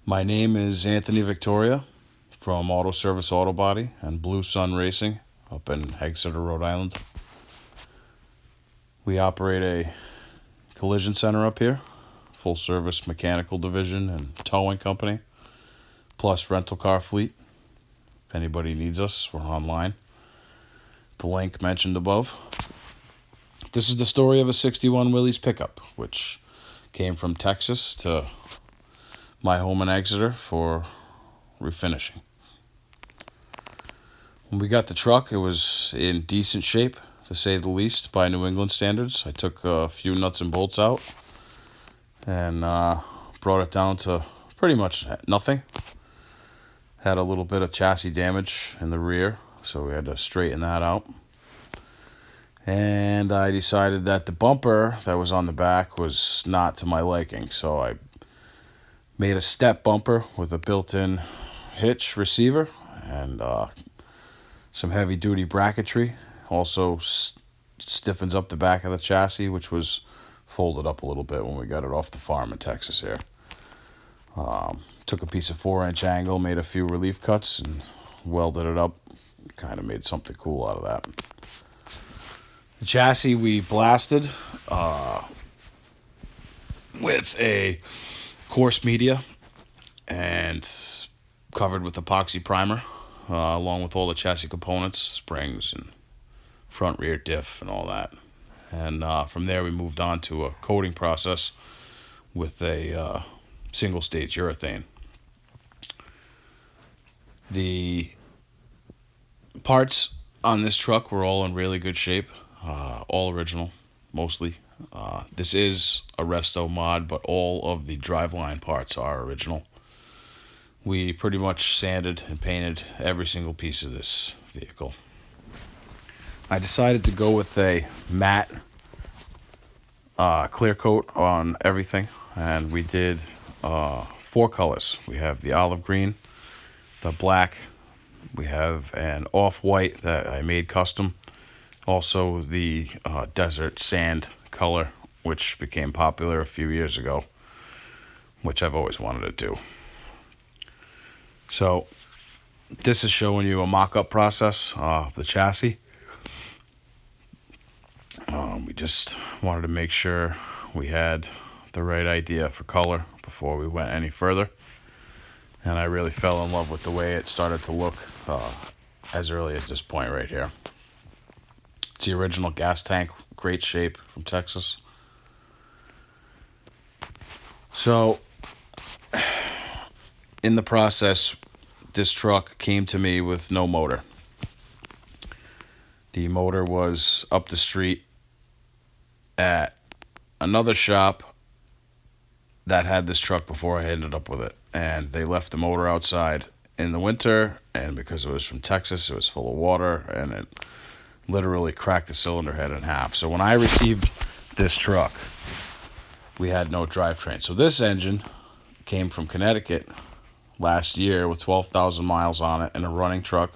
My name is Anthony Victoria from Auto Service Auto Body and Blue Sun Racing up in Exeter, Rhode Island. We operate a collision center up here, full service mechanical division and towing company, plus rental car fleet. If anybody needs us, we're online. The link mentioned above. This is the story of a 61 Willy's pickup, which came from Texas to my home in Exeter for refinishing. When we got the truck, it was in decent shape, to say the least, by New England standards. I took a few nuts and bolts out and brought it down to pretty much nothing. Had a little bit of chassis damage in the rear, so we had to straighten that out. And I decided that the bumper that was on the back was not to my liking, so I made a step bumper with a built-in hitch receiver and some heavy-duty bracketry. Also stiffens up the back of the chassis, which was folded up a little bit when we got it off the farm in Texas here. Took a piece of 4-inch angle, made a few relief cuts, and welded it up. Kind of made something cool out of that. The chassis we blasted with a coarse media and covered with epoxy primer, along with all the chassis components, springs and front rear diff and all that. And from there we moved on to a coating process with a single stage urethane. The parts on this truck were all in really good shape, all original mostly. This is a Resto mod, but all of the driveline parts are original. We pretty much sanded and painted every single piece of this vehicle. I decided to go with a matte clear coat on everything, and we did 4 colors. We have the olive green, the black, we have an off-white that I made custom, also the desert sand color, which became popular a few years ago, which I've always wanted to do. So this is showing you a mock-up process of the chassis. We just wanted to make sure we had the right idea for color before we went any further. And I really fell in love with the way it started to look as early as this point right here. It's the original gas tank, great shape, from Texas. So in the process, this truck came to me with no motor. The motor was up the street at another shop that had this truck before I ended up with it. And they left the motor outside in the winter, and because it was from Texas, it was full of water, and it literally cracked the cylinder head in half. So when I received this truck, we had no drivetrain. So this engine came from Connecticut last year with 12,000 miles on it in a running truck.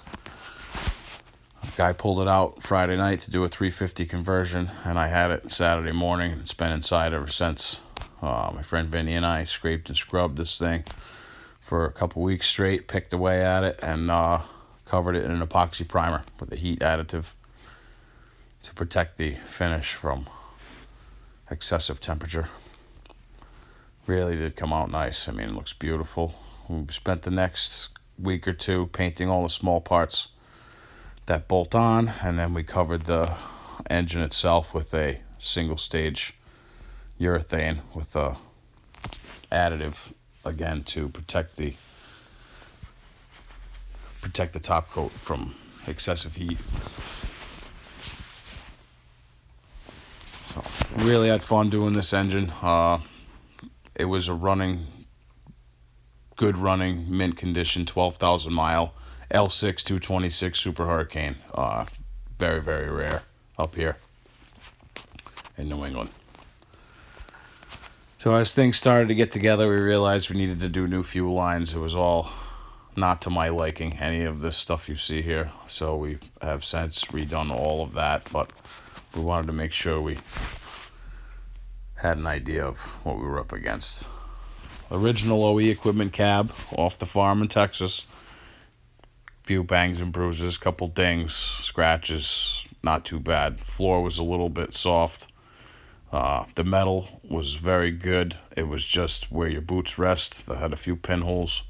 A guy pulled it out Friday night to do a 350 conversion, and I had it Saturday morning, and it's been inside ever since. My friend Vinny and I scraped and scrubbed this thing for a couple weeks straight, picked away at it, and covered it in an epoxy primer with a heat additive to protect the finish from excessive temperature. Really did come out nice. I mean, it looks beautiful. We spent the next week or two painting all the small parts that bolt on, and then we covered the engine itself with a single stage urethane with a additive, again, to protect the top coat from excessive heat. So really had fun doing this engine. It was a good running, mint condition, 12,000 mile L6-226 Super Hurricane. Very, very rare up here in New England. So as things started to get together, we realized we needed to do new fuel lines. It was all not to my liking, any of this stuff you see here. So we have since redone all of that, but we wanted to make sure we had an idea of what we were up against. original OE equipment cab off the farm in Texas. Few bangs and bruises, couple dings, scratches, not too bad. Floor was a little bit soft. The metal was very good. It was just where your boots rest. They had a few pinholes.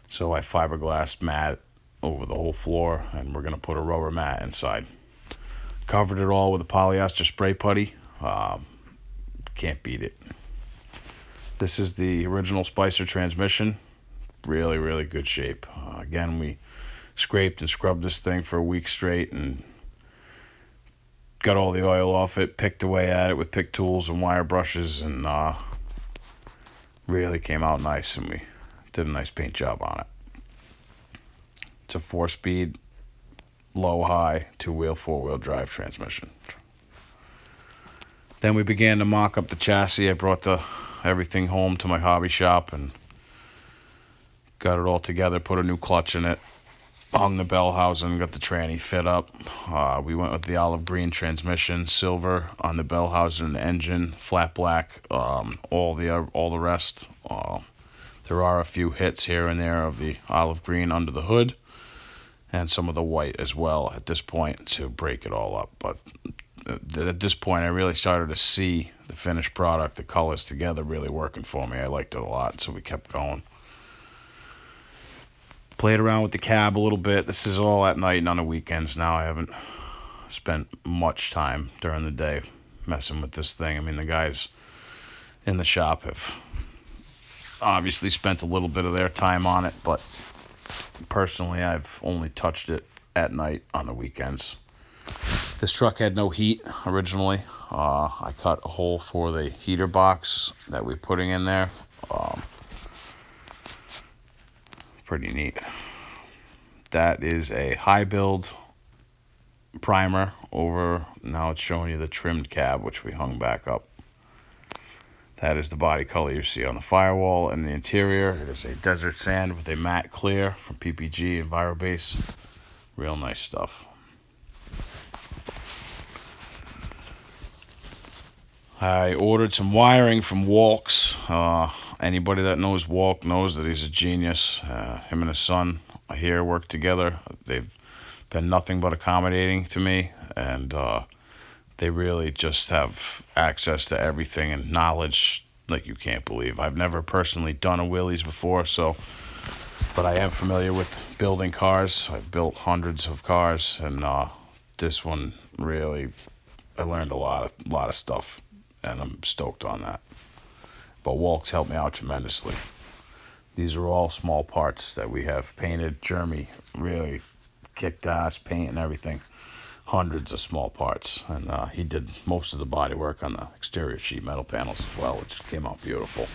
So I fiberglass mat over the whole floor, and we're going to put a rubber mat inside. Covered it all with a polyester spray putty. Can't beat it. This is the original Spicer transmission. Really, really good shape. Again, we scraped and scrubbed this thing for a week straight and got all the oil off it, picked away at it with pick tools and wire brushes, and really came out nice, and we did a nice paint job on it. It's a 4-speed, low-high, 2-wheel, 4-wheel drive transmission. Then we began to mock up the chassis. I brought everything home to my hobby shop and got it all together, put a new clutch in it, hung the bell housing, got the tranny fit up. We went with the olive green transmission, silver on the bell housing and the engine, flat black, all the rest. There are a few hits here and there of the olive green under the hood and some of the white as well at this point to break it all up. But at this point, I really started to see the finished product, the colors together really working for me. I liked it a lot, so we kept going. Played around with the cab a little bit. This is all at night and on the weekends now. I haven't spent much time during the day messing with this thing. I mean, the guys in the shop have obviously spent a little bit of their time on it, but personally, I've only touched it at night on the weekends. This truck had no heat originally. I cut a hole for the heater box that we're putting in there. Pretty neat. That is a high build primer over. Now it's showing you the trimmed cab, which we hung back up. That is the body color you see on the firewall. And the interior, it is a desert sand with a matte clear from PPG and Envirobase. Real nice stuff. I ordered some wiring from Walks. Anybody that knows Walk knows that he's a genius. Him and his son here work together. They've been nothing but accommodating to me, and they really just have access to everything and knowledge like you can't believe. I've never personally done a Willy's before, but I am familiar with building cars. I've built hundreds of cars, and this one really, I learned a lot of stuff, and I'm stoked on that. But Walks helped me out tremendously. These are all small parts that we have painted. Jeremy really kicked ass, paint and everything. Hundreds of small parts. And he did most of the body work on the exterior sheet metal panels as well, which came out beautiful.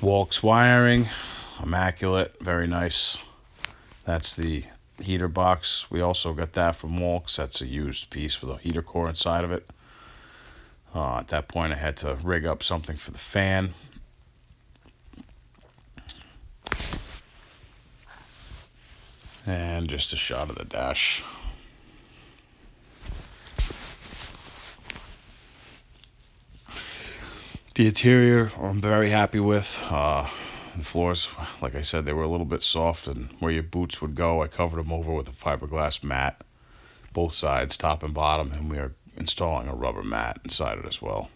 Walks wiring, immaculate, very nice. That's the heater box. We also got that from Walks. That's a used piece with a heater core inside of it. At that point, I had to rig up something for the fan. And just a shot of the dash. The interior, I'm very happy with. The floors, like I said, they were a little bit soft, and where your boots would go, I covered them over with a fiberglass mat, both sides, top and bottom, and we are installing a rubber mat inside it as well.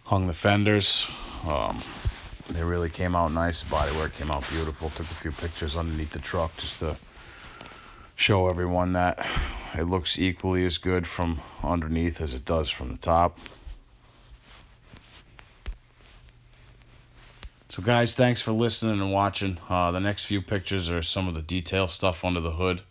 Hung the fenders. They really came out nice. The bodywork came out beautiful. Took a few pictures underneath the truck just to show everyone that it looks equally as good from underneath as it does from the top. So guys, thanks for listening and watching. The next few pictures are some of the detail stuff under the hood.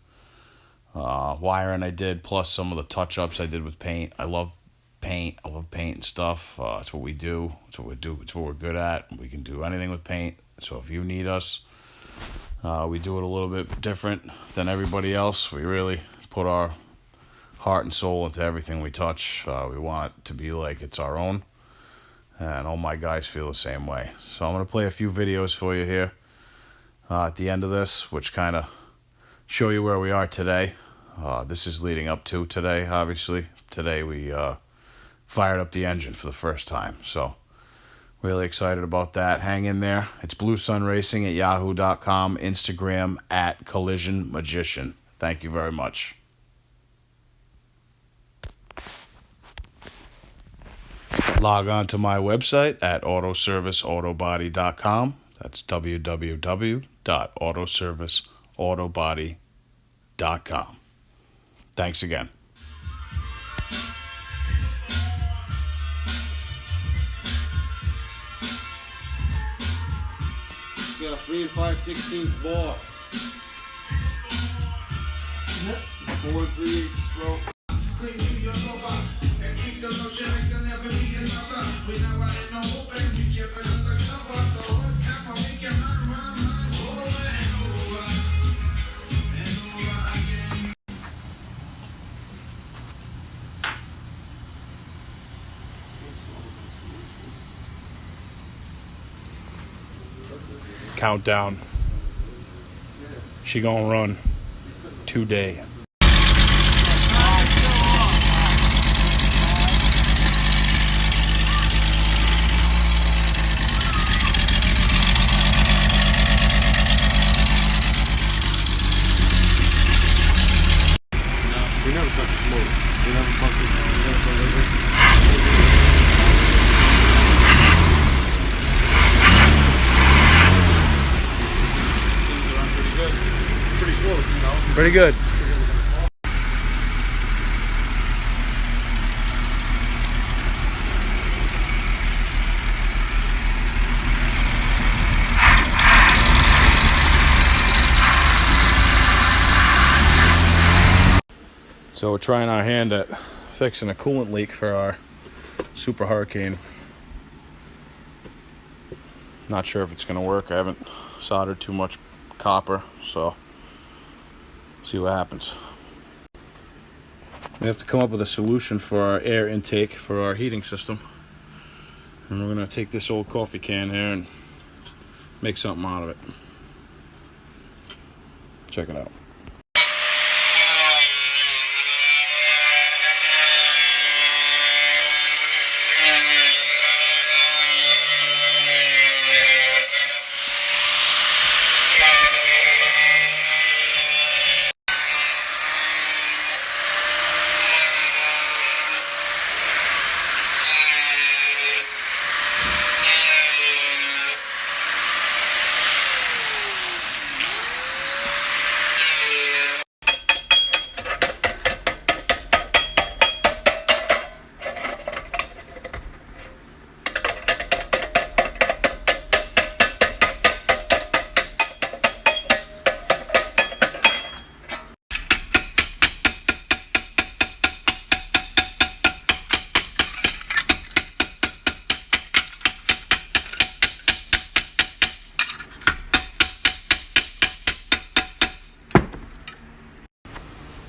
Wiring I did, plus some of the touch-ups I did with paint. I love paint. I love paint and stuff. It's what we do. It's what we do. It's what we're good at. We can do anything with paint. So if you need us, we do it a little bit different than everybody else. We really put our heart and soul into everything we touch. We want it to be like it's our own. And all my guys feel the same way. So I'm going to play a few videos for you here at the end of this, which kind of show you where we are today. This is leading up to today, obviously. Today we fired up the engine for the first time. So Really excited about that. Hang in there. It's bluesunracing at yahoo.com, Instagram at Collision Magician. Thank you very much. Log on to my website at autoserviceautobody.com. That's www.autoserviceautobody.com. Thanks again. Got a 3 5/16 ball. 4 3/8 stroke. Countdown. She gonna run today. We never touch the smoke. We never touch it. Pretty close, you know? Pretty good. So we're trying our hand at fixing a coolant leak for our Super Hurricane. Not sure if it's going to work. I haven't soldered too much copper, so see what happens. We have to come up with a solution for our air intake for our heating system. And we're going to take this old coffee can here and make something out of it. Check it out.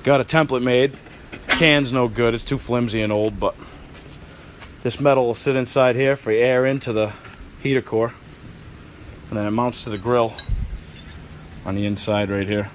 Got a template made. Can's no good. It's too flimsy and old, but this metal will sit inside here for air into the heater core. And then it mounts to the grill on the inside right here.